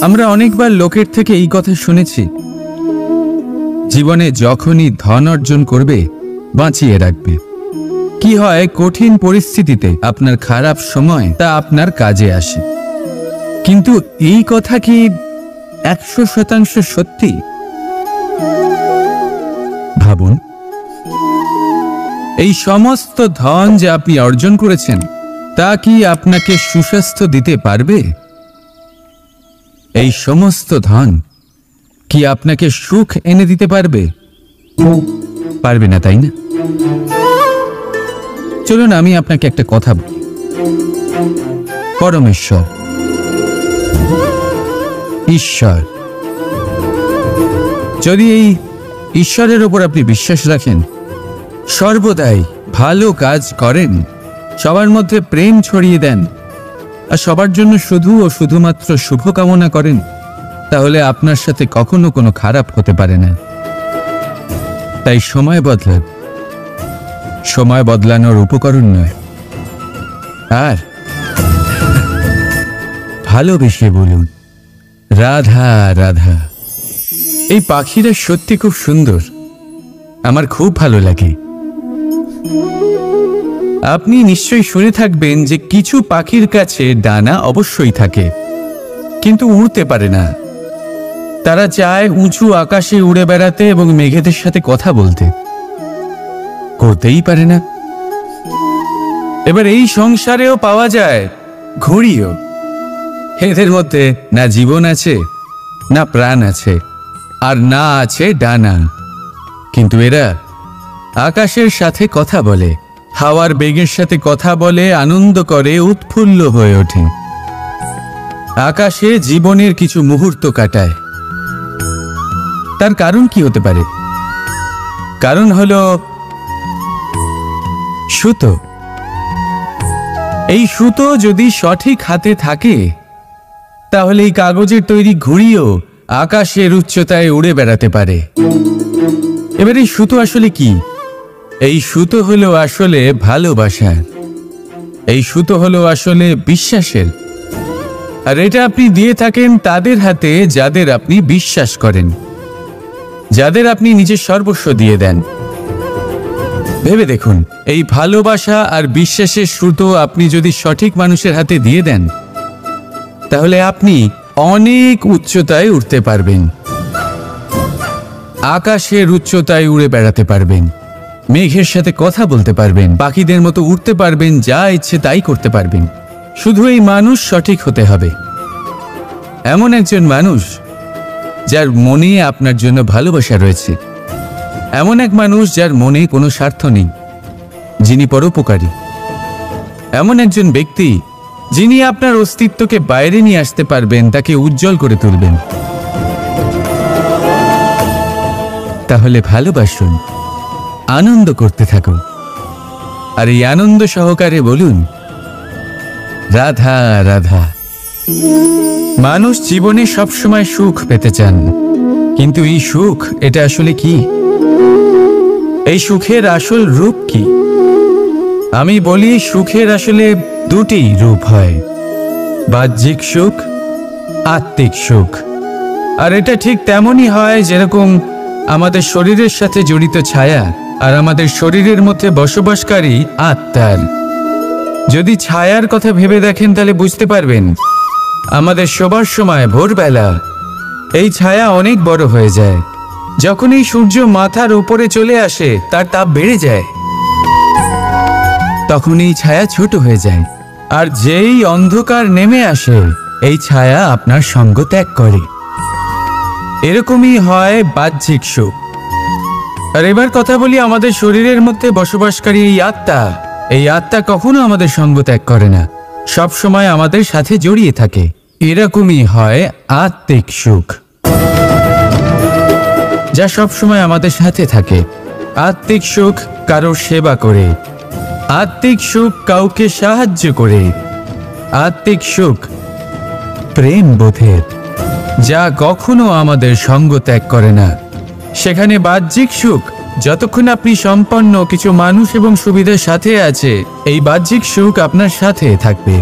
আমরা অনেকবার লোকের থেকে এই কথা শুনেছি, জীবনে যখনই ধন অর্জন করবে বাঁচিয়ে রাখবে। কি হয়, কঠিন পরিস্থিতিতে আপনার খারাপ সময় তা আপনার কাজে আসে। কিন্তু এই কথা কি 100% সত্যি? ভাবুন, এই সমস্ত ধন যে আপনি অর্জন করেছেন তা কি আপনাকে সুস্বাস্থ্য দিতে পারবে? এই সমস্ত ধন কি আপনাকে সুখ এনে দিতে পারবে? পারবে না, তাই না? চলুন আমি আপনাকে একটা কথা বলি। পরমেশ্বর, ঈশ্বর, যদি এই ঈশ্বরের উপর আপনি বিশ্বাস রাখেন, সর্বদাই ভালো কাজ করেন, সবার মধ্যে প্রেম ছড়িয়ে দেন আর সবার জন্য শুধু ও শুধুমাত্র শুভকামনা করেন, তাহলে আপনার সাথে কখনো কোনো খারাপ হতে পারে না। তাই সময় বদলান, সময় বদলানোর উপকরণ নয়। আর ভালোবেসে বলুন, রাধা রাধা। এই পাখিরা সত্যি খুব সুন্দর, আমার খুব ভালো লাগে। আপনি নিশ্চয়ই শুনে থাকবেন যে কিছু পাখির কাছে ডানা অবশ্যই থাকে, কিন্তু উড়তে পারে না। তারা চায় উঁচু আকাশে উড়ে বেড়াতে এবং মেঘেদের সাথে কথা বলতে, করতেই পারে না। এবার এই সংসারেও পাওয়া যায় ঘুড়িও। এদের মধ্যে না জীবন আছে, না প্রাণ আছে, আর না আছে ডানা, কিন্তু এরা আকাশের সাথে কথা বলে, হাওয়ার বেগের সাথে কথা বলে, আনন্দ করে, উৎফুল্ল হয়ে ওঠে। আকাশে জীবনের কিছু মুহূর্ত কাটায়। তার কারণ কি হতে পারে? কারণ হলো সুতো। এই সুতো যদি সঠিক হাতে থাকে, তাহলে এই কাগজের তৈরি ঘুড়িও আকাশের উচ্চতায় উড়ে বেড়াতে পারে। এবার এই সুতো আসলে কি? এই সুতো হলো আসলে ভালোবাসার, এই সুতো হলো আসলে বিশ্বাসের। আর এটা আপনি দিয়ে থাকেন তাদের হাতে যাদের আপনি বিশ্বাস করেন, যাদের আপনি নিজের সর্বস্ব দিয়ে দেন। ভেবে দেখুন, এই ভালোবাসা আর বিশ্বাসের সুতো আপনি যদি সঠিক মানুষের হাতে দিয়ে দেন, তাহলে আপনি অনেক উচ্চতায় উঠতে পারবেন, আকাশের উচ্চতায় উড়ে বেড়াতে পারবেন, মেঘের সাথে কথা বলতে পারবেন, পাখিদের মতো উড়তে পারবেন, যা ইচ্ছে তাই করতে পারবেন। শুধু এই মানুষ সঠিক হতে হবে, এমন একজন মানুষ যার মনে আপনার জন্য ভালোবাসা রয়েছে, এমন এক মানুষ যার মনে কোনো স্বার্থ নেই, যিনি পরোপকারী, এমন একজন ব্যক্তি যিনি আপনার অস্তিত্বকে বাইরে নিয়ে আসতে পারবেন, তাকে উজ্জ্বল করে তুলবেন। তাহলে ভালোবাসুন, আনন্দ করতে থাকুন, আর এই আনন্দ সহকারে বলুন, রাধা রাধা। মানুষ জীবনে সবসময় সুখ পেতে চান, কিন্তু এই সুখ এটা আসলে কি? এই সুখের আসল রূপ কি? আমি বলি, সুখের আসলে দুটি রূপ হয়, বাহ্যিক সুখ, আত্মিক সুখ। আর এটা ঠিক তেমনই হয় যেরকম আমাদের শরীরের সাথে জড়িত ছায়া আর আমাদের শরীরের মধ্যে বসবাসকারী আত্মার। যদি ছায়ার কথা ভেবে দেখেন, তাহলে বুঝতে পারবেন আমাদের শোবার সময় ভোরবেলা এই ছায়া অনেক বড় হয়ে যায়। যখন এই সূর্য মাথার উপরে চলে আসে, তার তাপ বেড়ে যায়, তখন এই ছায়া ছোট হয়ে যায়। আর যেই অন্ধকার নেমে আসে, এই ছায়া আপনার সঙ্গ ত্যাগ করে। এরকমই হয় বাহ্যিক সুখ। আর এবার কথা বলি আমাদের শরীরের মধ্যে বসবাসকারী এই আত্মা। এই আত্মা কখনো আমাদের সঙ্গ ত্যাগ করে না, সব সময় আমাদের সাথে জড়িয়ে থাকে। এরকমই হয় আত্মিক সুখ, যা সব সময় আমাদের সাথে থাকে। আত্মিক সুখ কারোর সেবা করে, আত্মিক সুখ কাউকে সাহায্য করে, আত্মিক সুখ প্রেম বোধের, যা কখনো আমাদের সঙ্গ ত্যাগ করে না। সেখানে বাহ্যিক সুখ, যতক্ষণ আপনি সম্পন্ন কিছু মানুষ এবং সুবিধার সাথে আছে, এই বাহ্যিক সুখ আপনার সাথে থাকবে।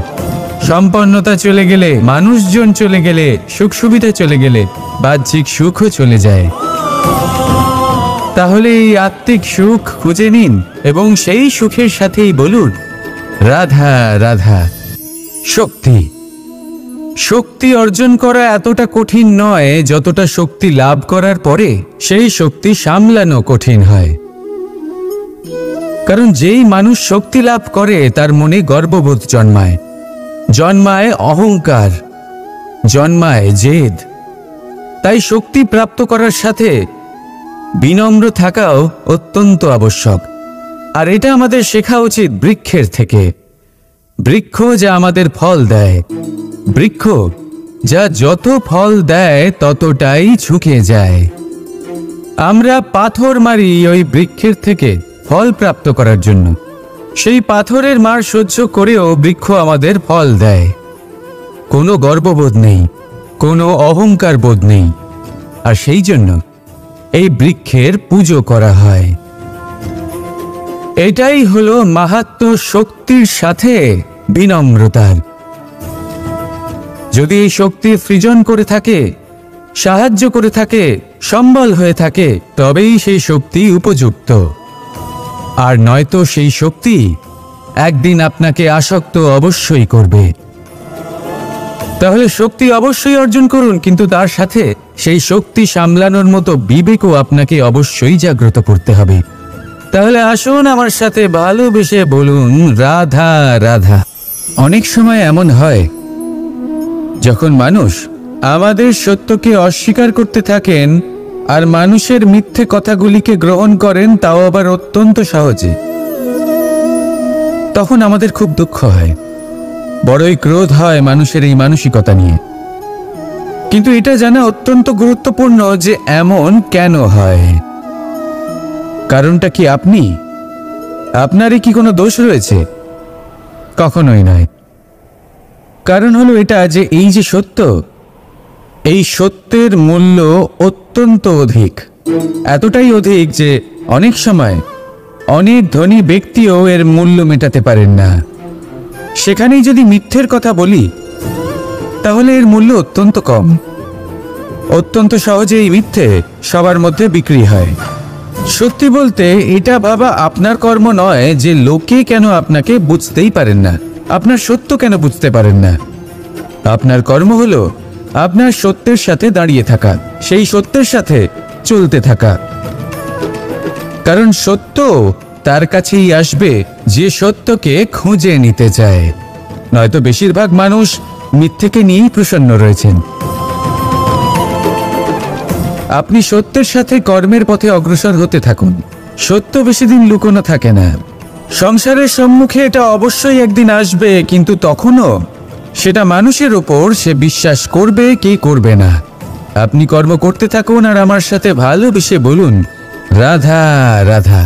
সম্পন্নতা চলে গেলে, মানুষজন চলে গেলে, সুখ সুবিধা চলে গেলে, বাহ্যিক সুখও চলে যায়। তাহলে এই আত্মিক সুখ খুঁজে নিন এবং সেই সুখের সাথেই বলুন রাধা রাধা। শক্তি শক্তি অর্জন করা এতটা কঠিন নয় যতটা শক্তি লাভ করার পরে সেই শক্তি সামলানো কঠিন হয়। কারণ যেই মানুষ শক্তি লাভ করে তার মনে গর্ববোধ জন্মায়, জন্মায় অহংকার, জন্মায় জেদ। তাই শক্তি প্রাপ্ত করার সাথে বিনম্র থাকাও অত্যন্ত আবশ্যক। আর এটা আমাদের শেখা উচিত বৃক্ষের থেকে। বৃক্ষ যা আমাদের ফল দেয়, বৃক্ষ যা যত ফল দেয় ততটাই ঝুঁকে যায়। আমরা পাথর মারি ওই বৃক্ষের থেকে ফল প্রাপ্ত করার জন্য। সেই পাথরের মার সহ্য করেও বৃক্ষ আমাদের ফল দেয়। কোনো গর্ববোধ নেই, কোনো অহংকার বোধ নেই। আর সেই জন্য এই বৃক্ষের পুজো করা হয়। এটাই হলো মাহাত্ম্য শক্তির সাথে বিনম্রতার। যদি এই শক্তি সৃজন করে থাকে, সাহায্য করে থাকে, সম্বল হয়ে থাকে, তবেই সেই শক্তি উপযুক্ত। আর নয়তো সেই শক্তি একদিন আপনাকে আসক্ত অবশ্যই করবে। তাহলে শক্তি অবশ্যই অর্জন করুন, কিন্তু তার সাথে সেই শক্তি সামলানোর মতো বিবেকও আপনাকে অবশ্যই জাগ্রত করতে হবে। তাহলে আসুন আমার সাথে ভালোবেসে বলুন রাধা রাধা। অনেক সময় এমন হয় যখন মানুষ আমাদের সত্যকে অস্বীকার করতে থাকেন আর মানুষের মিথ্যে কথাগুলিকে গ্রহণ করেন, তাও আবার অত্যন্ত সহজে। তখন আমাদের খুব দুঃখ হয়, বড়ই ক্রোধ হয় মানুষের এই মানসিকতা নিয়ে। কিন্তু এটা জানা অত্যন্ত গুরুত্বপূর্ণ যে এমন কেন হয়। কারণটা কি আপনি? আপনারই কি কোনো দোষ রয়েছে? কখনোই নয়। কারণ হলো এটা যে এই যে সত্য, এই সত্যের মূল্য অত্যন্ত অধিক। এতটাই অধিক যে অনেক সময় অনেক ধনী ব্যক্তিও এর মূল্য মেটাতে পারেন না। সেখানেই যদি মিথ্যের কথা বলি তাহলে এর মূল্য অত্যন্ত কম। অত্যন্ত সহজে এই মিথ্যে সবার মধ্যে বিক্রি হয়। সত্যি বলতে এটা ভাবা আপনার কর্ম নয় যে লোকে কেন আপনাকে বুঝতেই পারেন না, আপনার সত্য কেন বুঝতে পারেন না। আপনার কর্ম হলো আপনার সত্যের সাথে দাঁড়িয়ে থাকা, সেই সত্যের সাথে চলতে থাকা। কারণ সত্য তার কাছেই আসবে যে সত্যকে খুঁজে নিতে চায়। নয়তো বেশিরভাগ মানুষ মিথ্যেকে নিয়েই প্রসন্ন রয়েছেন। আপনি সত্যের সাথে কর্মের পথে অগ্রসর হতে থাকুন। সত্য বেশি দিন লুকোনো থাকে না। সংসারের সম্মুখে এটা অবশ্যই একদিন আসবে, কিন্তু তখনও সেটা মানুষের ওপর সে বিশ্বাস করবে কি করবে না। আপনি কর্ম করতে থাকুন আর আমার সাথে ভালোবেসে বলুন রাধা রাধা।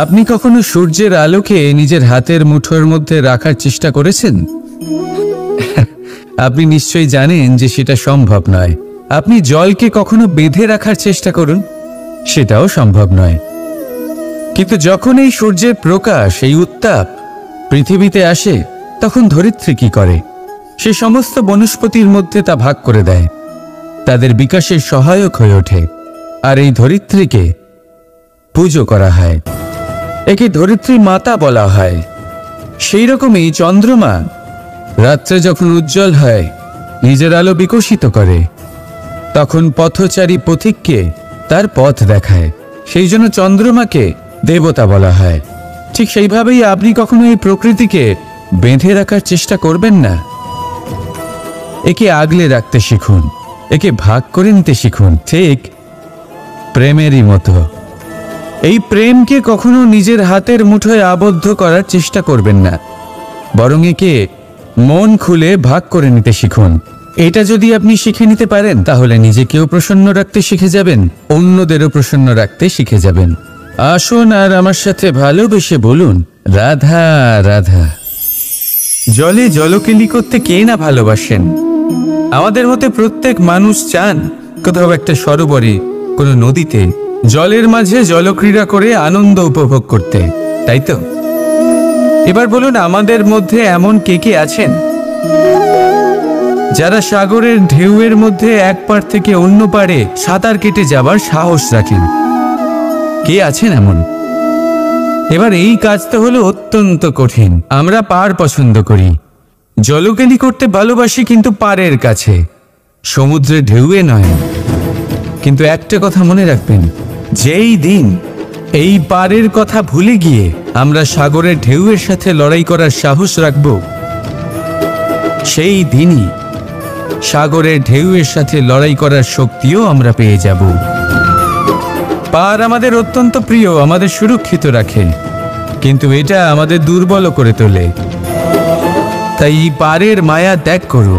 আপনি কখনো সূর্যের আলোকে নিজের হাতের মুঠোর মধ্যে রাখার চেষ্টা করেছেন? আপনি নিশ্চয়ই জানেন যে সেটা সম্ভব নয়। আপনি জলকে কখনো বেঁধে রাখার চেষ্টা করুন, সেটাও সম্ভব নয়। কিন্তু যখন এই সূর্যের প্রকাশ, এই উত্তাপ পৃথিবীতে আসে, তখন ধরিত্রী কি করে? সে সমস্ত বনস্পতির মধ্যে তা ভাগ করে দেয়, তাদের বিকাশের সহায়ক হয়ে ওঠে। আর এই ধরিত্রীকে পুজো করা হয়, একে ধরিত্রী মাতা বলা হয়। সেই রকমই চন্দ্রমা রাত্রে যখন উজ্জ্বল হয়, নিজের আলো বিকশিত করে, তখন পথচারী পথিককে তার পথ দেখায়। সেই জন্য চন্দ্রমাকে দেবতা বলা হয়। ঠিক সেইভাবেই আপনি কখনো এই প্রকৃতিকে বেঁধে রাখার চেষ্টা করবেন না। একে আগলে রাখতে শিখুন, একে ভাগ করে নিতে শিখুন, ঠিক প্রেমেরই মতো। এই প্রেমকে কখনো নিজের হাতের মুঠোয় আবদ্ধ করার চেষ্টা করবেন না, বরং একে মন খুলে ভাগ করে নিতে শিখুন। এটা যদি আপনি শিখে নিতে পারেন তাহলে নিজেকেও প্রসন্ন রাখতে শিখে যাবেন, অন্যদেরও প্রসন্ন রাখতে শিখে যাবেন। আসুন আর আমার সাথে ভালোবেসে বলুন রাধা রাধা। জলে জলকেলি করতে কে না ভালোবাসেন? আমাদের মতে প্রত্যেক মানুষ চান কোথাও একটা সরোবরে, কোনো নদীতে, জলের মাঝে জলক্রীড়া করে আনন্দ উপভোগ করতে, তাই তো? এবার বলুন আমাদের মধ্যে এমন কে কে আছেন যারা সাগরের ঢেউয়ের মধ্যে এক পার থেকে অন্য পারে সাঁতার কেটে যাবার সাহস রাখেন। কে আছেন এমন? এবার এই কাজটা হলো অত্যন্ত কঠিন। আমরা পার পছন্দ করি, জলকেলি করতে ভালোবাসি, কিন্তু পারের কাছে, সমুদ্রের ঢেউয়ে নয়। কিন্তু একটা কথা মনে রাখবেন, যেই দিন এই পারের কথা ভুলে গিয়ে আমরা সাগরের ঢেউয়ের সাথে লড়াই করার সাহস রাখব, সেই দিনই সাগরের ঢেউয়ের সাথে লড়াই করার শক্তিও আমরা পেয়ে যাব। পার আমাদের অত্যন্ত প্রিয়, আমাদের সুরক্ষিত রাখে, কিন্তু এটা আমাদের দুর্বল করে তোলে। তাই পারের মায়া ত্যাগ করো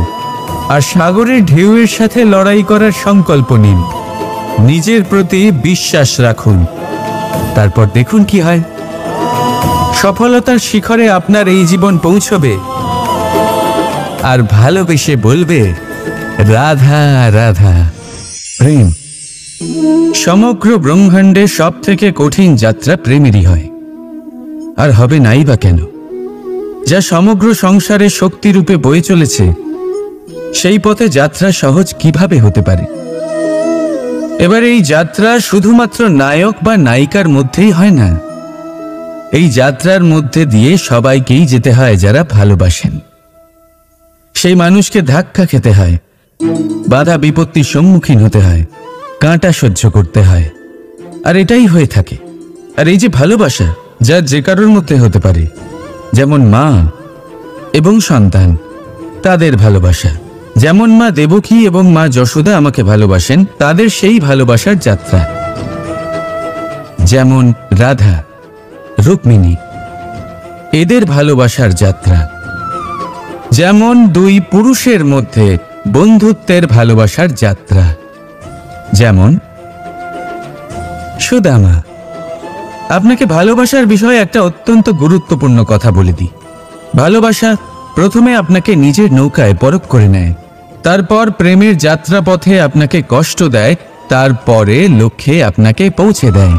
আর সাগরের ঢেউয়ের সাথে লড়াই করার সংকল্প নিন। নিজের প্রতি বিশ্বাস রাখুন, তারপর দেখুন কি হয়। সফলতার শিখরে আপনার এই জীবন পৌঁছবে আর ভালোবেসে বলবে, রাধা রাধা। প্রেম সমগ্র ব্রহ্মাণ্ডের সব থেকে কঠিন যাত্রা প্রেমেরই হয়, আর হবে নাই বা কেন? যা সমগ্র সংসারে শক্তিরূপে বয়ে চলেছে, সেই পথে যাত্রা সহজ কিভাবে হতে পারে? এবার এই যাত্রা শুধুমাত্র নায়ক বা নায়িকার মধ্যেই হয় না, এই যাত্রার মধ্যে দিয়ে সবাইকেই যেতে হয় যারা ভালোবাসেন। সেই মানুষকে ধাক্কা খেতে হয়, বাধা বিপত্তির সম্মুখীন হতে হয়, কাঁটা সহ্য করতে হয়, আর এটাই হয়ে থাকে। আর এই যে ভালোবাসা, যা যে কারোর মধ্যে হতে পারে, যেমন মা এবং সন্তান, তাদের ভালোবাসা, যেমন মা দেবকী এবং মা যশোদা আমাকে ভালোবাসেন, তাদের সেই ভালোবাসার যাত্রা। যেমন রাধা, রুক্মিণী, এদের ভালোবাসার যাত্রা। যেমন দুই পুরুষের মধ্যে বন্ধুত্বের ভালোবাসার যাত্রা। যেমন সুদামা। আপনাকে ভালোবাসার বিষয়ে একটা অত্যন্ত গুরুত্বপূর্ণ কথা বলে দিই। ভালোবাসা প্রথমে আপনাকে নিজের নৌকায় পরখ করে নেয়, তারপর প্রেমের যাত্রাপথে আপনাকে কষ্ট দেয়, তারপরে লক্ষ্যে আপনাকে পৌঁছে দেয়।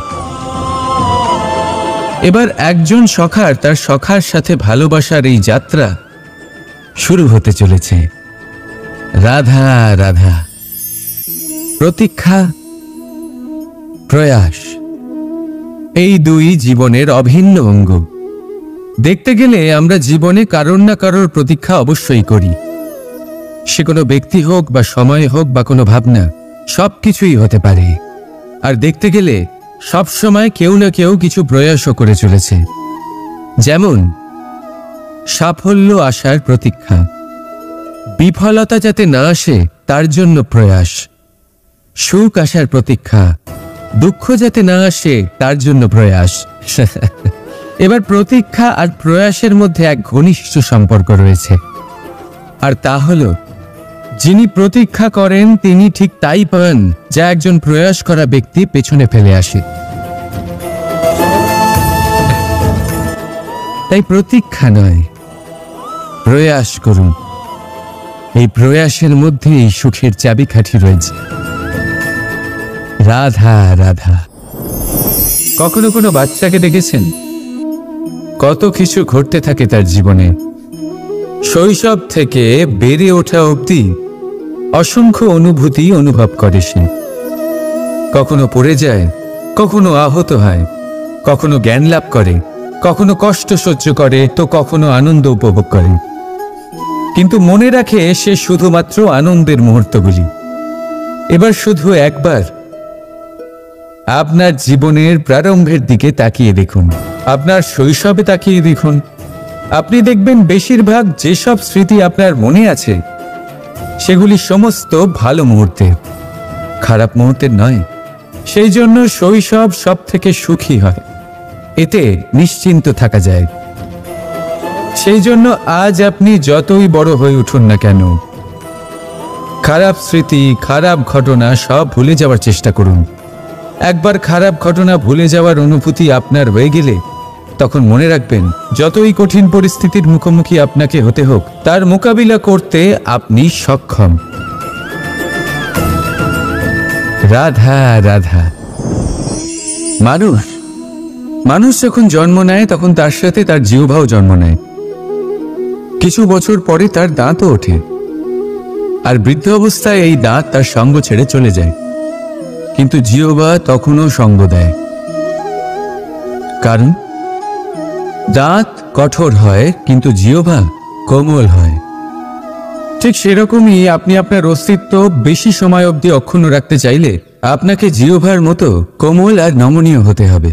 এবার একজন সখার তার সখার সাথে ভালোবাসার এই যাত্রা শুরু হতে চলেছে। রাধা রাধা। প্রতীক্ষা, প্রয়াস, এই দুই জীবনের অভিন্ন অঙ্গ। দেখতে গেলে আমরা জীবনে কারোর না কারোর প্রতীক্ষা অবশ্যই করি। সে কোনো ব্যক্তি হোক বা সময় হোক বা কোনো ভাবনা, সবকিছুই হতে পারে। আর দেখতে গেলে সব সময় কেউ না কেউ কিছু প্রয়াসও করে চলেছে। যেমন সাফল্য আসার প্রতীক্ষা, বিফলতা যাতে না আসে তার জন্য প্রয়াস, সুখ আসার প্রতীক্ষা, দুঃখ যাতে না আসে তার জন্য প্রয়াস। এবার প্রতীক্ষা আর প্রয়াসের মধ্যে এক ঘনিষ্ঠ সম্পর্ক রয়েছে, আর তা হলো যিনি প্রতীক্ষা করেন তিনি ঠিক তাই পান যা একজন প্রয়াস করা ব্যক্তি পেছনে ফেলে আসে। তাই প্রতীক্ষা নয়, প্রয়াস করুন। এই প্রয়াসের মধ্যেই সুখের চাবিকাঠি রয়েছে। রাধা রাধা। কখনো কোনো বাচ্চাকে দেখেছেন? কত কিছু ঘটতে থাকে তার জীবনে। শৈশব থেকে বেড়ে ওঠা অবধি অসংখ্য অনুভূতি অনুভব করে সে। কখনো পড়ে যায়, কখনো আহত হয়, কখনো জ্ঞান লাভ করে, কখনো কষ্ট সহ্য করে, তো কখনো আনন্দ উপভোগ করে। কিন্তু মনে রাখে সে শুধুমাত্র আনন্দের মুহূর্তগুলি। এবার শুধু একবার আপনার জীবনের প্রারম্ভের দিকে তাকিয়ে দেখুন, আপনার শৈশবে তাকিয়ে দেখুন। আপনি দেখবেন বেশিরভাগ যেসব স্মৃতি আপনার মনে আছে সেগুলি সমস্ত ভালো মুহূর্তের, খারাপ মুহূর্তের নয়। সেই জন্য শৈশব সব থেকে সুখী হয়, এতে নিশ্চিন্ত থাকা যায়। সেই জন্য আজ আপনি যতই বড় হয়ে উঠুন না কেন, খারাপ স্মৃতি, খারাপ ঘটনা সব ভুলে যাওয়ার চেষ্টা করুন। একবার খারাপ ঘটনা ভুলে যাওয়ার অনুভূতি আপনার হয়ে গেলে তখন মনে রাখবেন, যতই কঠিন পরিস্থিতির মুখোমুখি আপনাকে হতে হোক, তার মোকাবিলা করতে আপনি সক্ষম। রাধা রাধা। মানুষ যখন জন্ম নেয় তখন তার সাথে তার জিহ্বাও জন্ম নেয়, কিছু বছর পরে তার দাঁতও ওঠে, আর বৃদ্ধ অবস্থায় এই দাঁত তার সঙ্গ ছেড়ে চলে যায়। কিন্তু জিহ্বা তখনও সঙ্গ দেয়, কারণ দাঁত কঠোর হয় কিন্তু জিহ্বা কোমল হয়। ঠিক সেরকমই আপনি আপনার অস্তিত্ব বেশি সময় অবধি অক্ষুণ্ণ রাখতে চাইলে আপনাকে জিহ্বার মতো কোমল আর নমনীয় হতে হবে,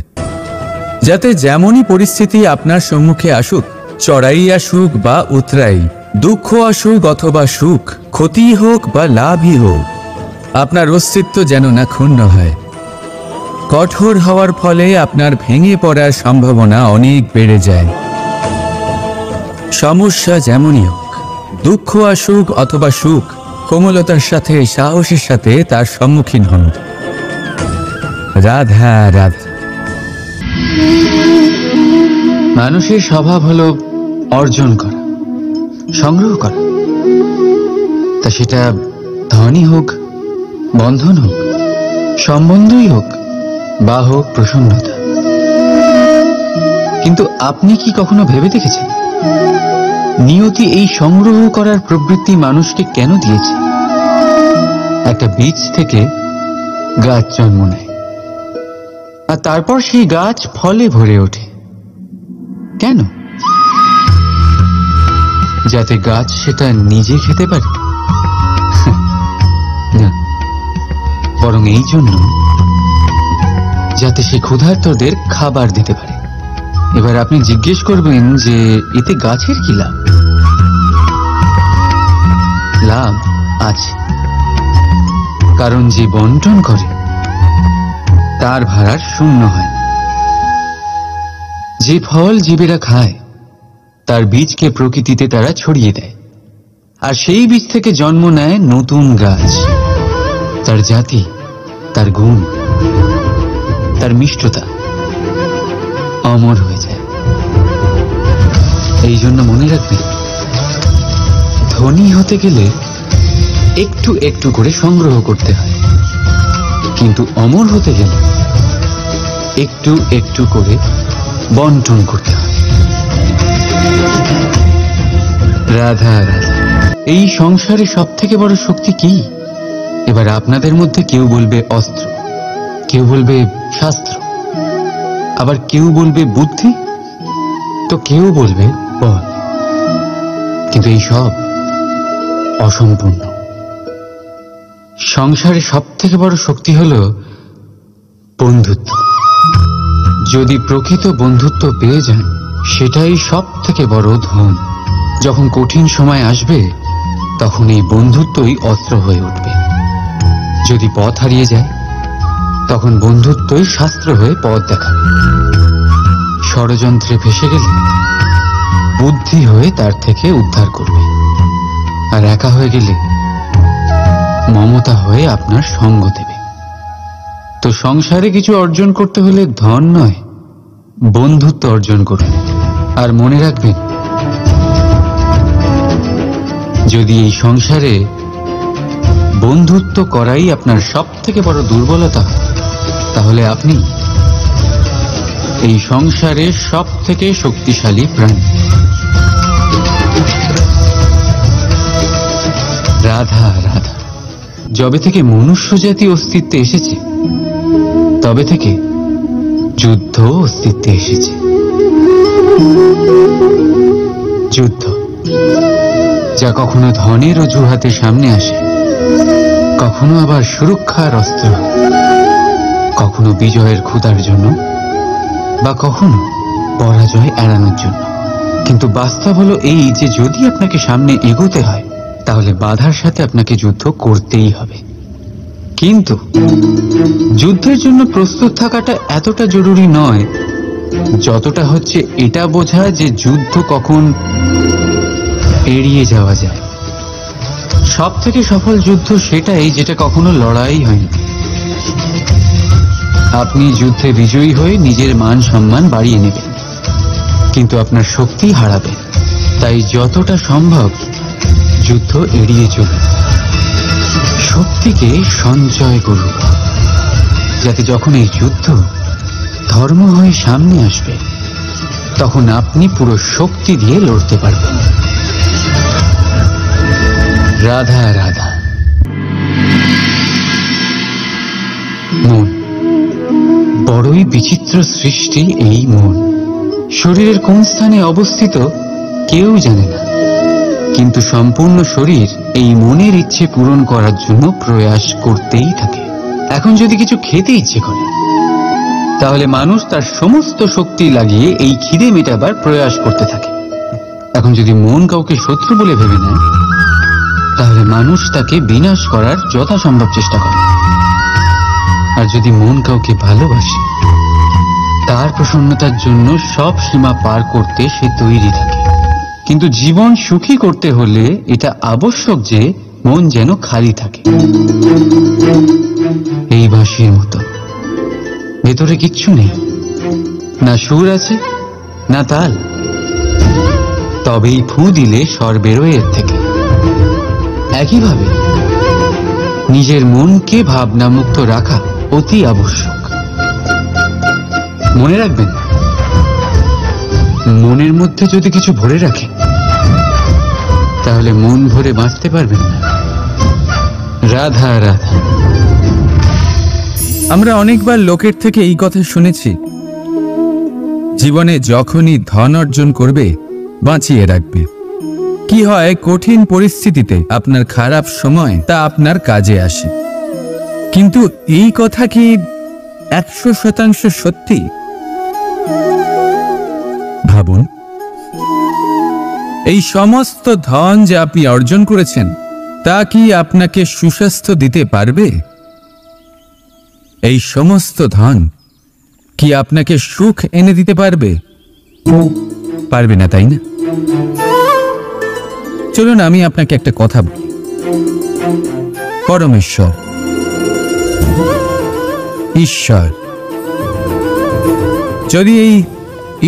যাতে যেমনই পরিস্থিতি আপনার সম্মুখে আসুক, চড়াই আসুক বা উতরাই, দুঃখ আসুক অথবা সুখ, ক্ষতি হোক বা লাভই হোক, আপনার অস্তিত্ব যেন না ক্ষুণ্ণ হয়। কঠোর হওয়ার ফলে আপনার ভেঙে পড়ার সম্ভাবনা অনেক বেড়ে যায়। সমস্যা যেমনই হোক, দুঃখ আসুক অথবা সুখ, কোমলতার সাথে সাহসের সাথে তার সম্মুখীন হন। রাধা রাধা। মানুষের স্বভাব হলো অর্জন করা, সংগ্রহ করা, তা সেটা ধনই হোক, বন্ধন হোক, সম্বন্ধই হোক বা হোক প্রসন্নতা। কিন্তু আপনি কি কখনো ভেবে দেখেছেন নিয়তি এই সংগ্রহ করার প্রবৃত্তি মানুষকে কেন দিয়েছে? একটা বীজ থেকে গাছ জন্ম নেয়, আর তারপর সেই গাছ ফলে ভরে ওঠে। কেন? যাতে গাছ সেটা নিজে খেতে পারে? না, বরং এই জন্য যাতে সে ক্ষুধার্তদের খাবার দিতে পারে। এবার আপনি জিজ্ঞেস করবেন যে এতে গাছের কি লাভ? লাভ আছে, কারণ যে বন্টন করে তার ভাড়ার শূন্য হয়। যে ফল জীবেরা খায় তার বীজকে প্রকৃতিতে তারা ছড়িয়ে দেয়, আর সেই বীজ থেকে জন্ম নেয় নতুন গাছ। তার জাতি, তার গুণ, তার মিষ্টতা অমর হয়ে যায়। এই জন্য মনে রাখবেন, ধনী হতে গেলে একটু একটু করে সংগ্রহ করতে হয়, কিন্তু অমর হতে গেলে একটু একটু করে বন্টন করতে হয়। রাধা রাধা। এই সংসারে সব থেকে বড় শক্তি কি? এবার আপনাদের মধ্যে কেউ বলবে অস্ত্র, কেউ বলবে শাস্ত্র, আবার কেউ বলবে বুদ্ধি, তো কেউ বলবে বল। কিন্তু এই সব অসম্পূর্ণ। সংসারে সব থেকে বড় শক্তি হল বন্ধুত্ব। যদি প্রকৃত বন্ধুত্ব পেয়ে যান, সেটাই সব থেকে বড় ধন। যখন কঠিন সময় আসবে, তখন এই বন্ধুত্বই অস্ত্র হয়ে উঠবে। যদি পথ হারিয়ে যায়, তখন বন্ধুত্বই শাস্ত্র হয়ে পথ দেখাবে। ষড়যন্ত্রে ফেসে গেলে বুদ্ধি হয়ে তার থেকে উদ্ধার করবে, আর একা হয়ে গেলে মমতা হয়ে আপনার সঙ্গ দেবে। তো সংসারে কিছু অর্জন করতে হলে ধন নয়, বন্ধুত্ব অর্জন করুন। আর মনে রাখবেন, যদি এই সংসারে বন্ধুত্ব করাই আপনার সব থেকে বড় দুর্বলতা, তাহলে আপনি এই সংসারের সব থেকে শক্তিশালী প্রাণী। রাধা রাধা। যবে থেকে মনুষ্য জাতি অস্তিত্বে এসেছে, তবে থেকে যুদ্ধ অস্তিত্বে এসেছে। যুদ্ধ, যা কখনো ধনের অজুহাতে সামনে আসে, কখনো আবার সুরক্ষার অস্ত্র, কখনো বিজয়ের ক্ষুধার জন্য, বা কখনো পরাজয় এড়ানোর জন্য। কিন্তু বাস্তব হলো এই যে যদি আপনাকে সামনে এগোতে হয়, তাহলে বাধার সাথে আপনাকে যুদ্ধ করতেই হবে। কিন্তু যুদ্ধের জন্য প্রস্তুত থাকাটা এতটা জরুরি নয় যতটা হচ্ছে এটা বোঝা যে যুদ্ধ কখন এড়িয়ে যাওয়া যায়। সব থেকে সফল যুদ্ধ সেটাই যেটা কখনো লড়াই হয়নি। আপনি যুদ্ধে বিজয়ী হয়ে নিজের মান সম্মান বাড়িয়ে নেবেন, কিন্তু আপনার শক্তি হারাবেন। তাই যতটা সম্ভব যুদ্ধ এড়িয়ে চলুন, শক্তিকে সঞ্চয় করুন, যাতে যখন এই যুদ্ধ ধর্ম হয়ে সামনে আসবে, তখন আপনি পুরো শক্তি দিয়ে লড়তে পারবেন। রাধা রাধা। মন বড়ই বিচিত্র সৃষ্টি। এই মন শরীরের কোন স্থানে অবস্থিত কেউ জানে না, কিন্তু সম্পূর্ণ শরীর এই মনের ইচ্ছে পূরণ করার জন্য প্রয়াস করতেই থাকে। এখন যদি কিছু খেতে ইচ্ছে করে, তাহলে মানুষ তার সমস্ত শক্তি লাগিয়ে এই খিদে মেটাবার প্রয়াস করতে থাকে। এখন যদি মন কাউকে শত্রু বলে ভেবে নেয়, তাহলে মানুষ তাকে বিনাশ করার যথাসম্ভব চেষ্টা করে। আর যদি মন কাউকে ভালোবাসে, তার প্রসন্নতার জন্য সব সীমা পার করতে সে তৈরি থাকে। কিন্তু জীবন সুখী করতে হলে এটা আবশ্যক যে মন যেন খালি থাকে, এই বাঁশির মতো। ভেতরে কিচ্ছু নেই, না সুর আছে না তাল, তবেই ফু দিলে স্বর বেরোয় এর থেকে। একইভাবে নিজের মনকে ভাবনামুক্ত রাখা অতি আবশ্যক। মনে রাখবেন, মনের মধ্যে যদি কিছু ভরে রাখে, তাহলে মন ভরে বাঁচতে পারবেন না। রাধা রাধা। আমরা অনেকবার লোকের থেকে এই কথা শুনেছি, জীবনে যখনই ধন অর্জন করবে বাঁচিয়ে রাখবে। কি হয়, কঠিন পরিস্থিতিতে আপনার খারাপ সময় তা আপনার কাজে আসে। কিন্তু এই কথা কি 100% সত্যি? ভাবুন, এই সমস্ত ধন যে আপনি অর্জন করেছেন, তা কি আপনাকে সুস্বাস্থ্য দিতে পারবে? এই সমস্ত ধন কি আপনাকে সুখ এনে দিতে পারবে? পারবে না, তাই না? চলুন আমি আপনাকে একটা কথা বলি। পরমেশ্বর, ঈশ্বর, যদি এই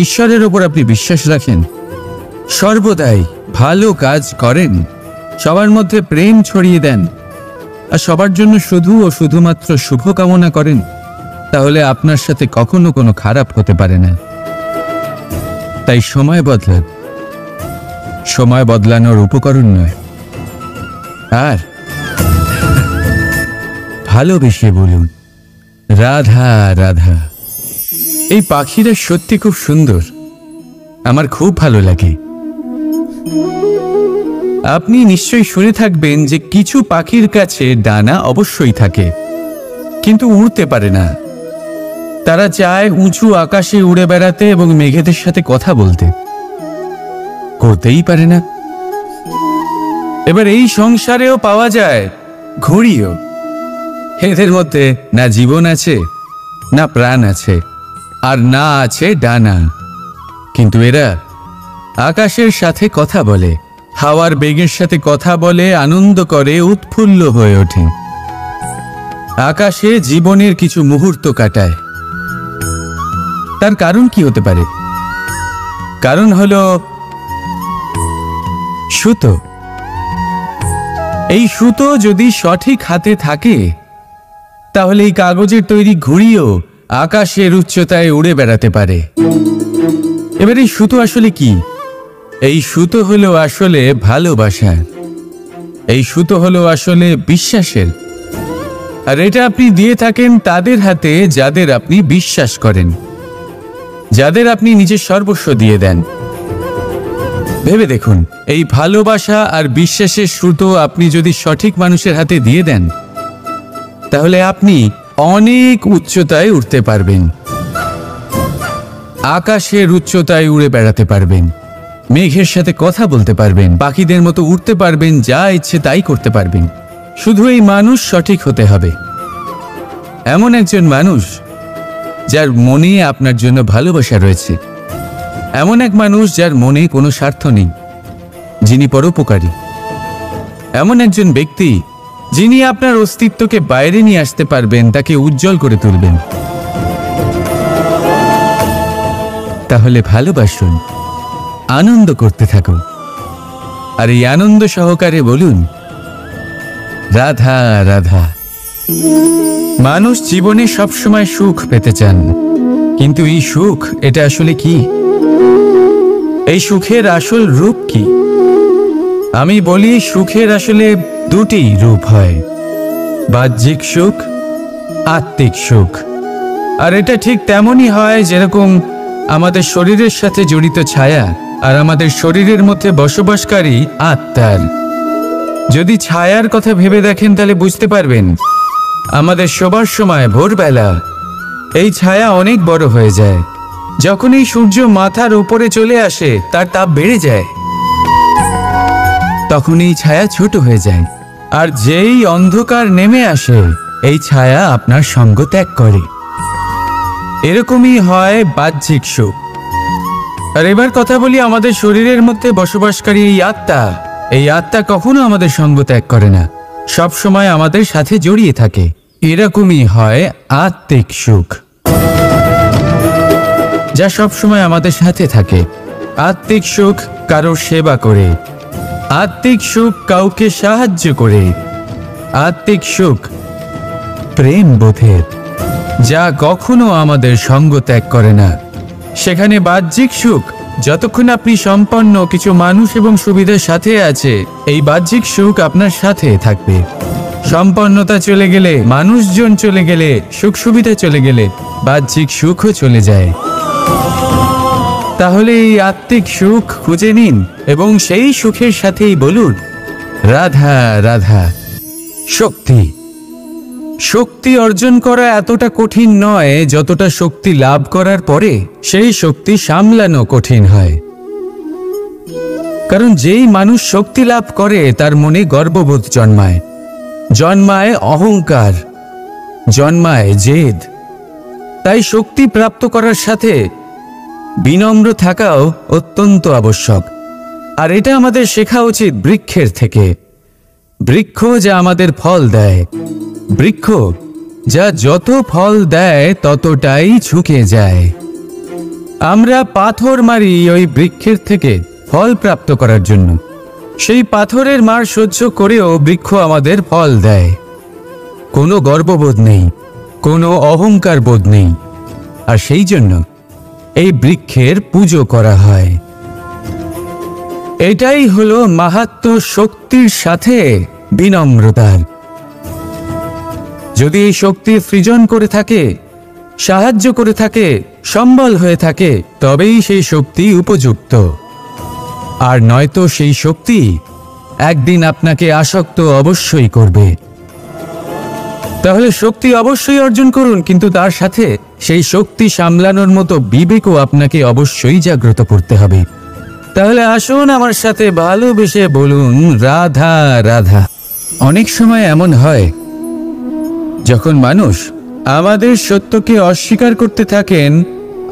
ঈশ্বরের উপর আপনি বিশ্বাস রাখেন, সর্বদাই ভালো কাজ করেন, সবার মধ্যে প্রেম ছড়িয়ে দেন, আর সবার জন্য শুধু ও শুধুমাত্র শুভ কামনা করেন, তাহলে আপনার সাথে কখনো কোনো খারাপ হতে পারে না। তাই সময় বদলান, সময় বদলানোর উপকরণ নয়। আর ভালোবেসে বলুন রাধা রাধা। এই পাখিরা সত্যি খুব সুন্দর, আমার খুব ভালো লাগে। আপনি নিশ্চয়ই শুনে থাকবেন যে কিছু পাখির কাছে ডানা অবশ্যই থাকে, কিন্তু উড়তে পারে না। তারা চায় উঁচু আকাশে উড়ে বেড়াতে এবং মেঘেদের সাথে কথা বলতে, করতেই পারে না। এবার এই সংসারেও পাওয়া যায় ঘুড়িও। এদের মধ্যে না জীবন আছে, না প্রাণ আছে, আর না আছে ডানা, কিন্তু এরা আকাশের সাথে কথা বলে, হাওয়ার বেগের সাথে কথা বলে, আনন্দ করে, উৎফুল্ল হয়ে ওঠে। আকাশে জীবনের কিছু মুহূর্ত কাটায়। তার কারণ কি হতে পারে? কারণ হলো সুতো। এই সুতো যদি সঠিক হাতে থাকে, তাহলে এই কাগজের তৈরি ঘুড়িও আকাশের উচ্চতায় উড়ে বেড়াতে পারে। এবার এই সুতো আসলে কি? এই সুতো হলো আসলে ভালোবাসার, এই সুতো হলো আসলে বিশ্বাসের। আর এটা আপনি দিয়ে থাকেন তাদের হাতে যাদের আপনি বিশ্বাস করেন, যাদের আপনি নিজের সর্বস্ব দিয়ে দেন। ভেবে দেখুন, এই ভালোবাসা আর বিশ্বাসের সুতো আপনি যদি সঠিক মানুষের হাতে দিয়ে দেন, তাহলে আপনি অনেক উচ্চতায় উঠতে পারবেন, আকাশের উচ্চতায় উড়ে বেড়াতে পারবেন, মেঘের সাথে কথা বলতে পারবেন, পাখিদের মতো উঠতে পারবেন, যা ইচ্ছে তাই করতে পারবেন। শুধু এই মানুষ সঠিক হতে হবে, এমন একজন মানুষ যার মনে আপনার জন্য ভালোবাসা রয়েছে, এমন এক মানুষ যার মনে কোনো স্বার্থ নেই, যিনি পরোপকারী, এমন একজন ব্যক্তি যিনি আপনার অস্তিত্বকে বাইরে নিয়ে আসতে পারবেন, তাকে উজ্জ্বল করে তুলবেন। তাহলে ভালোবাসুন, আনন্দ করতে থাকুন, আর এই আনন্দ সহকারে বলুন রাধা রাধা। মানুষ জীবনে সবসময় সুখ পেতে চান, কিন্তু এই সুখ এটা আসলে কি? এই সুখের আসল রূপ কি? আমি বলি সুখের আসলে দুটি রূপ হয়, বাহ্যিক সুখ, আত্মিক সুখ। আর এটা ঠিক তেমনই হয় যেরকম আমাদের শরীরের সাথে জড়িত ছায়া আর আমাদের শরীরের মধ্যে বসবাসকারী আত্মার। যদি ছায়ার কথা ভেবে দেখেন তাহলে বুঝতে পারবেন আমাদের শোবার সময় ভোরবেলা এই ছায়া অনেক বড় হয়ে যায়। যখন এই সূর্য মাথার উপরে চলে আসে তার তাপ বেড়ে যায়, তখন এই ছায়া ছোট হয়ে যায়। আর যেই অন্ধকার নেমে আসে এই ছায়া আপনার সঙ্গ ত্যাগ করে। এরকমই হয় বাহ্যিক সুখ। আর এবার কথা বলি আমাদের শরীরের মধ্যে বসবাসকারী এই আত্মা। এই আত্মা কখনো আমাদের সঙ্গ ত্যাগ করে না, সব সময় আমাদের সাথে জড়িয়ে থাকে। এরকমই হয় আত্মিক সুখ, যা সব সময় আমাদের সাথে থাকে। আত্মিক সুখ কারোর সেবা করে, আত্মিক সুখ কাউকে সাহায্য করে, আত্মিক সুখ প্রেম বোধের, যা কখনো আমাদের সঙ্গ ত্যাগ করে না। সেখানে বাহ্যিক সুখ যতক্ষণ আপনি সম্পন্ন কিছু মানুষ এবং সুবিধার সাথে আছে, এই বাহ্যিক সুখ আপনার সাথে থাকবে। সম্পন্নতা চলে গেলে, মানুষজন চলে গেলে, সুখ সুবিধা চলে গেলে বাহ্যিক সুখও চলে যায়। তাহলে এই আত্মিক সুখ খুঁজে নিন এবং সেই সুখের সাথেই বলুন রাধা রাধা। শক্তি, শক্তি অর্জন করা এতটা কঠিন নয় যতটা শক্তি লাভ করার পরে সেই শক্তি সামলানো কঠিন হয়। কারণ যেই মানুষ শক্তি লাভ করে তার মনে গর্ববোধ জন্মায়, জন্মায় অহংকার, জন্মায় জেদ। তাই শক্তি প্রাপ্ত করার সাথে বিনম্র থাকাও অত্যন্ত আবশ্যক। আর এটা আমাদের শেখা উচিত বৃক্ষের থেকে। বৃক্ষ যা আমাদের ফল দেয়, বৃক্ষ যা যত ফল দেয় ততটাই ঝুঁকে যায়। আমরা পাথর মারি ওই বৃক্ষের থেকে ফল প্রাপ্ত করার জন্য। সেই পাথরের মার সহ্য করেও বৃক্ষ আমাদের ফল দেয়। কোনো গর্ববোধ নেই, কোনো অহংকার বোধ নেই। আর সেই জন্য এই বৃক্ষের পুজো করা হয়। এটাই হলো মাহাত্ম্য শক্তির সাথে বিনম্রতার। যদি এই শক্তি সৃজন করে থাকে, সাহায্য করে থাকে, সম্বল হয়ে থাকে, তবেই সেই শক্তি উপযুক্ত। আর নয়তো সেই শক্তি একদিন আপনাকে আসক্ত অবশ্যই করবে। তাহলে শক্তি অবশ্যই অর্জন করুন, কিন্তু তার সাথে সেই শক্তি সামলানোর মতো বিবেকও আপনাকে অবশ্যই জাগ্রত করতে হবে। তাহলে আসুন আমার সাথে ভালোবেসে বলুন রাধা রাধা। অনেক সময় এমন হয় যখন মানুষ আমাদের সত্যকে অস্বীকার করতে থাকেন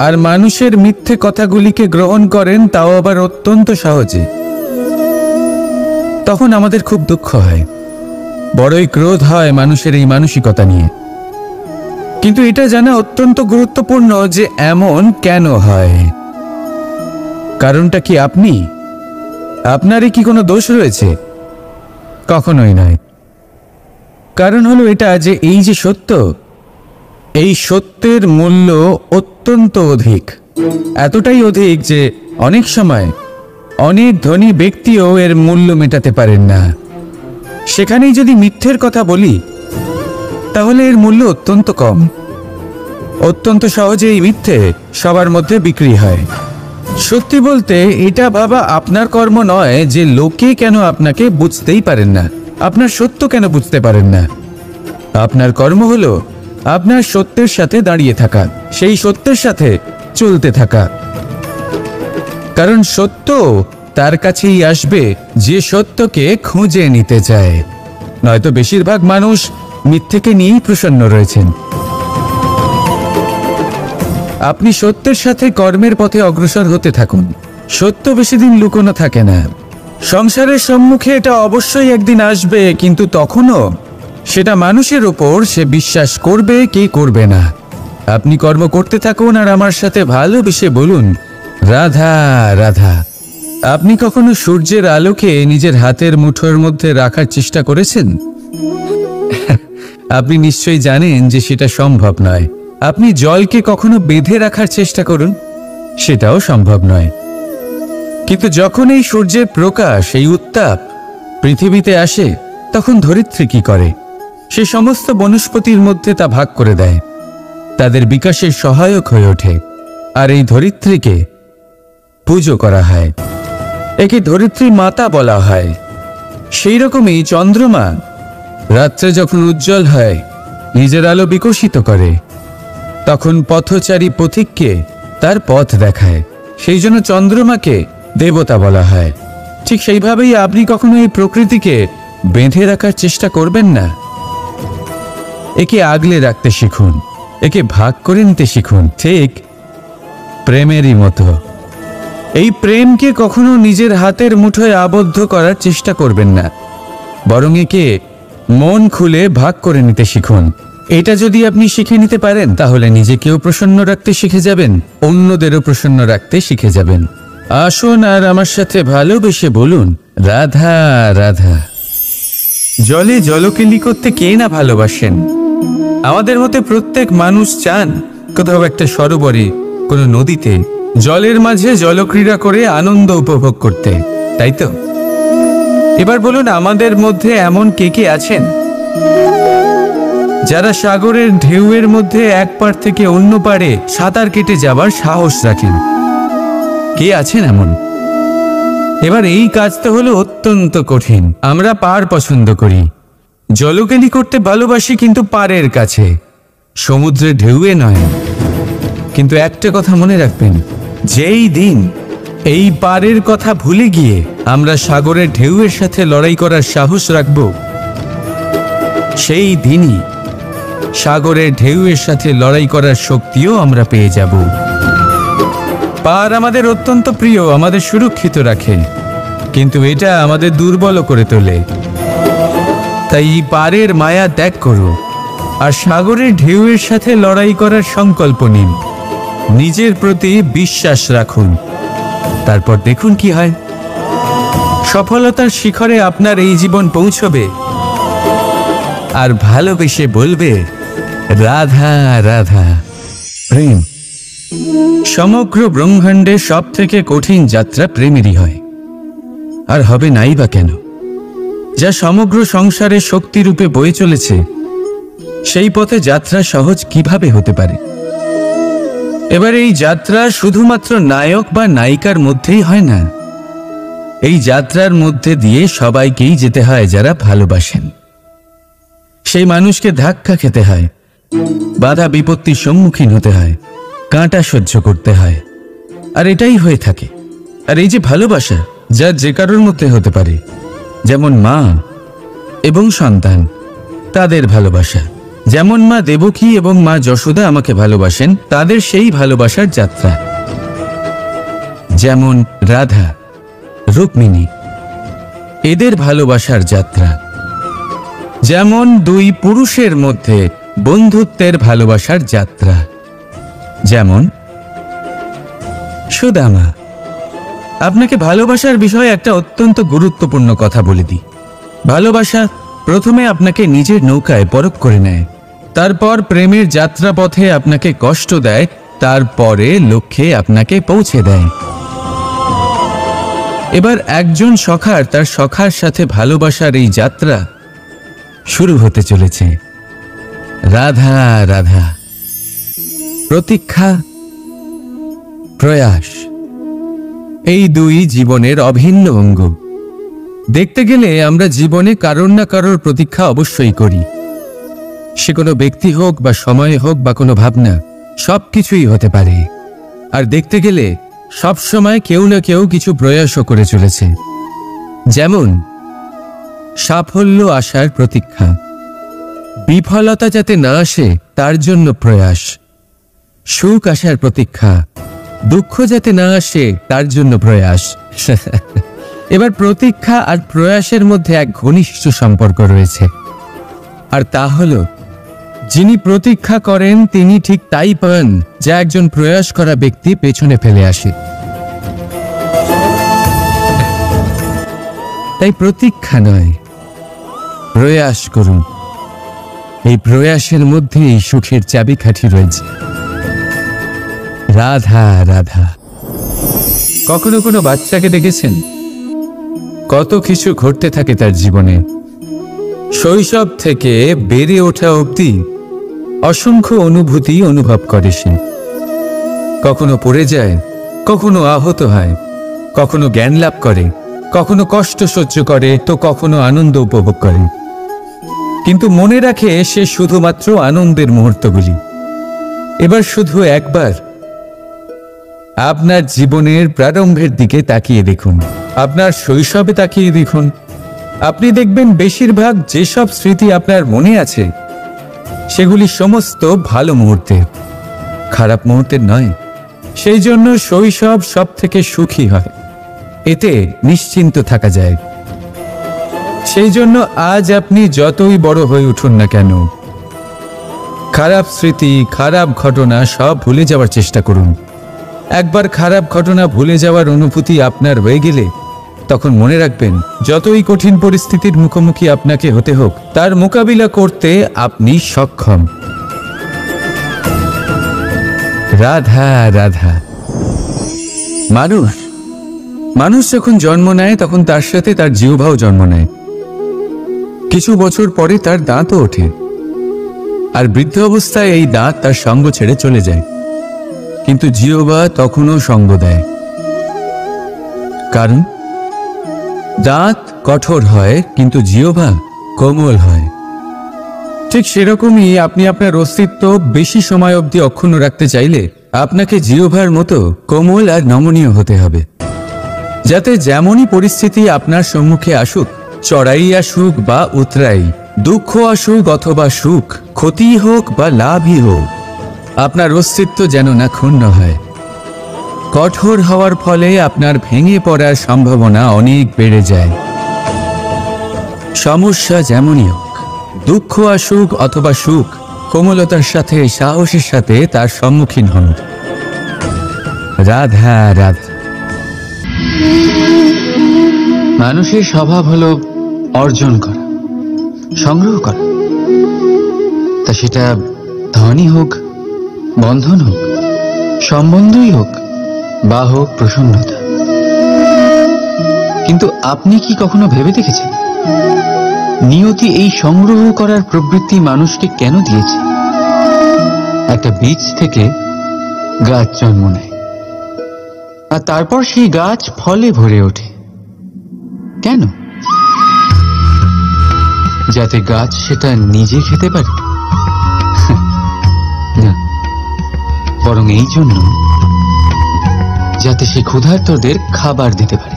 আর মানুষের মিথ্যে কথাগুলিকে গ্রহণ করেন, তাও আবার অত্যন্ত সহজে। তখন আমাদের খুব দুঃখ হয়, বড়ই ক্রোধ হয় মানুষের এই মানসিকতা নিয়ে। কিন্তু এটা জানা অত্যন্ত গুরুত্বপূর্ণ যে এমন কেন হয়। কারণটা কি আপনি? আপনারই কি কোনো দোষ রয়েছে? কখনোই নয়। কারণ হলো এটা যে এই যে সত্য, এই সত্যের মূল্য অত্যন্ত অধিক। এতটাই অধিক যে অনেক সময় অনেক ধনী ব্যক্তিও এর মূল্য মেটাতে পারেন না। সেখানেই যদি মিথ্যের কথা বলি তাহলে এর মূল্য অত্যন্ত কম। অত্যন্ত সহজে এই মিথ্যে সবার মধ্যে বিক্রি হয়। সত্যি বলতে এটা ভাবা আপনার কর্ম নয় যে লোকে কেন আপনাকে বুঝতেই পারেন না, আপনার সত্য কেন বুঝতে পারেন না। আপনার কর্ম হলো আপনার সত্যের সাথে দাঁড়িয়ে থাকা, সেই সত্যের সাথে চলতে থাকা। কারণ সত্য তার কাছেই আসবে যে সত্যকে খুঁজে নিতে চায়। নয়তো বেশিরভাগ মানুষ মিথ্যেকে নিয়েই প্রসন্ন রয়েছেন। আপনি সত্যের সাথে কর্মের পথে অগ্রসর হতে থাকুন। সত্য বেশি দিন লুকোনো থাকে না। সংসারের সম্মুখে এটা অবশ্যই একদিন আসবে, কিন্তু তখনও সেটা মানুষের ওপর সে বিশ্বাস করবে কি করবে না। আপনি কর্ম করতে থাকুন আর আমার সাথে ভালোবেসে বলুন রাধা রাধা। আপনি কখনো সূর্যের আলোকে নিজের হাতের মুঠোর মধ্যে রাখার চেষ্টা করেছেন? আপনি নিশ্চয়ই জানেন যে সেটা সম্ভব নয়। আপনি জলকে কখনো বেঁধে রাখার চেষ্টা করুন, সেটাও সম্ভব নয়। কিন্তু যখন এই সূর্যের প্রকাশ, এই উত্তাপ পৃথিবীতে আসে তখন ধরিত্রী কি করে? সে সমস্ত বনস্পতির মধ্যে তা ভাগ করে দেয়, তাদের বিকাশের সহায়ক হয়ে ওঠে। আর এই ধরিত্রীকে পুজো করা হয়, একে ধরিত্রী মাতা বলা হয়। সেই রকমই চন্দ্রমা রাত্রে যখন উজ্জ্বল হয়, নিজের আলো বিকশিত করে, তখন পথচারী পথিককে তার পথ দেখায়। সেই জন্য চন্দ্রমাকে দেবতা বলা হয়। ঠিক সেইভাবেই আপনি কখনো এই প্রকৃতিকে বেঁধে রাখার চেষ্টা করবেন না। একে আগলে রাখতে শিখুন, একে ভাগ করে নিতে শিখুন, ঠিক প্রেমেরই মতো। এই প্রেমকে কখনো নিজের হাতের মুঠোয় আবদ্ধ করার চেষ্টা করবেন না, বরং একে মন খুলে ভাগ করে নিতে শিখুন। এটা যদি আপনি শিখে নিতে পারেন, তাহলে নিজেকেও প্রসন্ন রাখতে শিখে যাবেন, অন্যদেরও প্রসন্ন রাখতে শিখে যাবেন। আসুন আর আমার সাথে ভালোবেসে বলুন, রাধা রাধা। জলে জলকেলি করতে কে না ভালোবাসেন? আমাদের মধ্যে প্রত্যেক মানুষ চান কোথাও একটা সরোবরে, কোনো নদীতে, জলের মাঝে জলক্রীড়া করে আনন্দ উপভোগ করতে, তাই তো? এবার বলুন, আমাদের মধ্যে এমন কে কে আছেন যারা সাগরের ঢেউয়ের মধ্যে এক পাড় থেকে অন্য পাড়ে সাঁতার কেটে যাবার সাহস রাখেন? কে আছেন এমন? এবার এই কাজটা হলো অত্যন্ত কঠিন। আমরা পার পছন্দ করি, জলকেলি করতে ভালোবাসি, কিন্তু পাড়ের কাছে, সমুদ্রের ঢেউয়ে নয়। কিন্তু একটা কথা মনে রাখবেন, যেই দিন এই পাড়ের কথা ভুলে গিয়ে আমরা সাগরের ঢেউয়ের সাথে লড়াই করার সাহস রাখব, সেই দিনই সাগরের ঢেউয়ের সাথে লড়াই করার শক্তিও আমরা পেয়ে যাব। পাড় আমাদের অত্যন্ত প্রিয়, আমাদের সুরক্ষিত রাখে, কিন্তু এটা আমাদের দুর্বল করে তোলে। তাই পাড়ের মায়া ত্যাগ করো আর সাগরের ঢেউয়ের সাথে লড়াই করার সংকল্প নিন। নিজের প্রতি বিশ্বাস রাখুন, তারপর দেখুন কি হয়। সফলতার শিখরে আপনার এই জীবন পৌঁছবে, আর ভালোবেসে বলবে, রাধা রাধা। প্রেম সমগ্র ব্রহ্মাণ্ডে সব থেকে কঠিন যাত্রা প্রেমেরই হয়, আর হবে নাই বা কেন? যা সমগ্র সংসারে শক্তিরূপে বয়ে চলেছে, সেই পথে যাত্রা সহজ কিভাবে হতে পারে? এবার এই যাত্রা শুধুমাত্র নায়ক বা নায়িকার মধ্যেই হয় না, এই যাত্রার মধ্যে দিয়ে সবাইকেই যেতে হয় যারা ভালোবাসেন। সেই মানুষকে ধাক্কা খেতে হয়, বাধা বিপত্তির সম্মুখীন হতে হয়, কাঁটা সহ্য করতে হয়, আর এটাই হয়ে থাকে। আর এই যে ভালোবাসা, যা যে কারোর মধ্যে হতে পারে, যেমন মা এবং সন্তান, তাদের ভালোবাসা, যেমন মা দেবকী এবং মা যশোদা আমাকে ভালোবাসেন, তাদের সেই ভালোবাসার যাত্রা। যেমন রাধা, রুক্মিণী, এদের ভালোবাসার যাত্রা। যেমন দুই পুরুষের মধ্যে বন্ধুত্বের ভালোবাসার যাত্রা। যেমন সুদামা। আপনাকে ভালোবাসার বিষয়ে একটা অত্যন্ত গুরুত্বপূর্ণ কথা বলে দিই। ভালোবাসা প্রথমে আপনাকে নিজের নৌকায় পরখ করে নেয়, তারপর প্রেমের যাত্রাপথে আপনাকে কষ্ট দেয়, তারপরে লক্ষ্যে আপনাকে পৌঁছে দেয়। এবার একজন সখার তার সখার সাথে ভালোবাসার এই যাত্রা শুরু হতে চলেছে। রাধা রাধা। প্রতীক্ষা, প্রয়াস, এই দুই জীবনের অভিন্ন অঙ্গ। দেখতে গেলে আমরা জীবনে কারোর না কারোর প্রতীক্ষা অবশ্যই করি। সে কোনো ব্যক্তি হোক বা সময় হোক বা কোনো ভাবনা, সবকিছুই হতে পারে। আর দেখতে গেলে সব সময় কেউ না কেউ কিছু প্রয়াসও করে চলেছে। যেমন সাফল্য আসার প্রতীক্ষা, বিফলতা যাতে না আসে তার জন্য প্রয়াস, সুখ আসার প্রতীক্ষা, দুঃখ যাতে না আসে তার জন্য প্রয়াস। এবার প্রতীক্ষা আর প্রয়াসের মধ্যে এক ঘনিষ্ঠ সম্পর্ক রয়েছে, আর তা হল যিনি প্রতীক্ষা করেন তিনি ঠিক তাই পান যা একজন প্রয়াস করা ব্যক্তি পেছনে ফেলে আসে। তাই প্রতীক্ষা নয়, প্রয়াস করুন। এই প্রয়াসের মধ্যেই সুখের চাবিকাঠি রয়েছে। রাধা রাধা। কখনো কোনো বাচ্চাকে দেখেছেন? কত কিছু ঘটতে থাকে তার জীবনে। শৈশব থেকে বেড়ে ওঠা অবধি অসংখ্য অনুভূতি অনুভব করে সে। কখনো পড়ে যায়, কখনো আহত হয়, কখনো জ্ঞান লাভ করে, কখনো কষ্ট সহ্য করে, তো কখনো আনন্দ উপভোগ করে। কিন্তু মনে রাখে সে শুধুমাত্র আনন্দের মুহূর্তগুলি। এবার শুধু একবার আপনার জীবনের প্রারম্ভের দিকে তাকিয়ে দেখুন, আপনার শৈশবে তাকিয়ে দেখুন। আপনি দেখবেন বেশিরভাগ যেসব স্মৃতি আপনার মনে আছে সেগুলি সমস্ত ভালো মুহূর্তের, খারাপ মুহূর্তের নয়। সেই জন্য শৈশব সব থেকে সুখী হয়, এতে নিশ্চিন্ত থাকা যায়। সেই জন্য আজ আপনি যতই বড় হয়ে উঠুন না কেন, খারাপ স্মৃতি, খারাপ ঘটনা সব ভুলে যাওয়ার চেষ্টা করুন। একবার খারাপ ঘটনা ভুলে যাওয়ার অনুভূতি আপনার হয়ে গেলে তখন মনে রাখবেন, যতই কঠিন পরিস্থিতির মুখোমুখি আপনাকে হতে হোক, তার মোকাবিলা করতে আপনি সক্ষম। রাধা রাধা। মানুষ যখন জন্ম নেয় তখন তার সাথে তার জিহ্বাও জন্ম নেয়। কিছু বছর পরে তার দাঁতও ওঠে, আর বৃদ্ধ অবস্থায় এই দাঁত তার সঙ্গ ছেড়ে চলে যায়। কিন্তু জিহ্বা তখনও সঙ্গ দেয়, কারণ দাঁত কঠোর হয় কিন্তু জিহ্বা কোমল হয়। ঠিক সেরকমই আপনি আপনার অস্তিত্ব বেশি সময় অবধি অক্ষুণ্ণ রাখতে চাইলে আপনাকে জিহ্বার মতো কোমল আর নমনীয় হতে হবে, যাতে যেমনই পরিস্থিতি আপনার সম্মুখে আসুক, চড়াই আসুক বা উতরাই, দুঃখ আসুক অথবা সুখ, ক্ষতি হোক বা লাভই হোক, আপনার অস্তিত্ব যেন না ক্ষুণ্ণ হয়। কঠোর হওয়ার ফলে আপনার ভেঙে পড়ার সম্ভাবনা অনেক বেড়ে যায়। সমস্যা যেমনই হোক, দুঃখ আসুক অথবা সুখ, কোমলতার সাথে, সাহসের সাথে তার সম্মুখীন হন। রাধা রাধা। মানুষের স্বভাব হলো অর্জন করা, সংগ্রহ করা, তা সেটা ধনই হোক, বন্ধন হোক, সম্বন্ধই হোক, বা হোক প্রসন্নতা। কিন্তু আপনি কি কখনো ভেবে দেখেছেন নিয়তি এই সংগ্রহ করার প্রবৃত্তি মানুষকে কেন দিয়েছে? একটা বীজ থেকে গাছ জন্ম নেয়, আর তারপর সেই গাছ ফলে ভরে ওঠে। কেন? যাতে গাছ সেটা নিজে খেতে পারে? না, বরং এই জন্য যাতে সে ক্ষুধার্তদের খাবার দিতে পারে।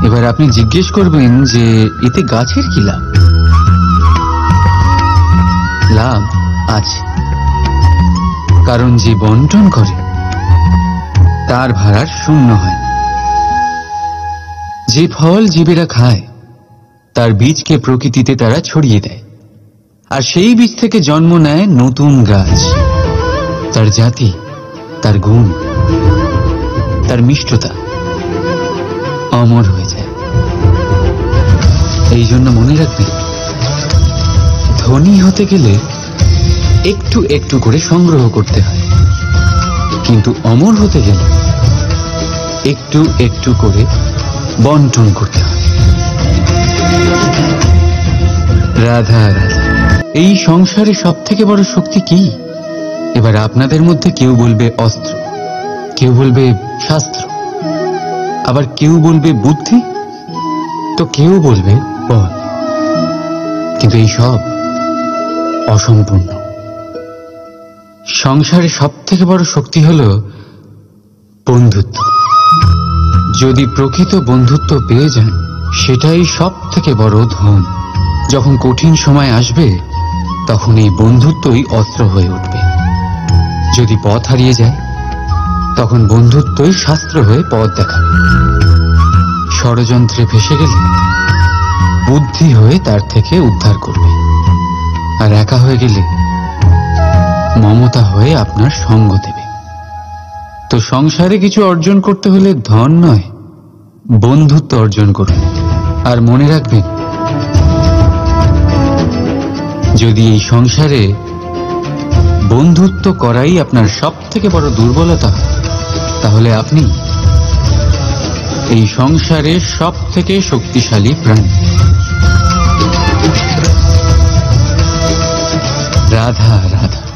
এবার আপনি জিজ্ঞেস করবেন যে এতে গাছের কি লাভ? লাভ আছে, কারণ যে বন্টন করে তার ভাড়ার শূন্য হয়। যে ফল জীবেরা খায় তার বীজকে প্রকৃতিতে তারা ছড়িয়ে দেয়, আর সেই বীজ থেকে জন্ম নেয় নতুন গাছ। তার জাতি, তার গুণ, তার মিষ্টতা অমর হয়ে যায়। এই জন্য মনে রাখবেন, ধনী হতে গেলে একটু একটু করে সংগ্রহ করতে হয়, কিন্তু অমর হতে গেলে একটু একটু করে বন্টন করতে হয়। রাধা রাধা। এই সংসারে সব থেকে বড় শক্তি কি? এবার আপনাদের মধ্যে কেউ বলবে অস্ত্র, কেউ বলবে শাস্ত্র, আবার কেউ বলবে বুদ্ধি, তো কেউ বলবে বল। কিন্তু এই সব অসম্পূর্ণ। সংসারে সব থেকে বড় শক্তি হলো বন্ধুত্ব। যদি প্রকৃত বন্ধুত্ব পেয়ে যান, সেটাই সব থেকে বড় ধন। যখন কঠিন সময় আসবে তখন এই বন্ধুত্বই অস্ত্র হয়ে উঠবে। যদি পথ হারিয়ে যায় তখন বন্ধুত্বই শাস্ত্র হয়ে পথ দেখাবে। ষড়যন্ত্রে ফেসে গেলে বুদ্ধি হয়ে তার থেকে উদ্ধার করবে, আর একা হয়ে গেলে মমতা হয়ে আপনার সঙ্গ দেবে। তো সংসারে কিছু অর্জন করতে হলে ধন নয়, বন্ধুত্ব অর্জন করুন। আর মনে রাখবেন, যদি এই সংসারে বন্ধুত্ব করাই আপনার সব থেকে বড় দুর্বলতা, তাহলে আপনি এই সংসারের সব থেকে শক্তিশালী প্রাণী। রাধা রাধা।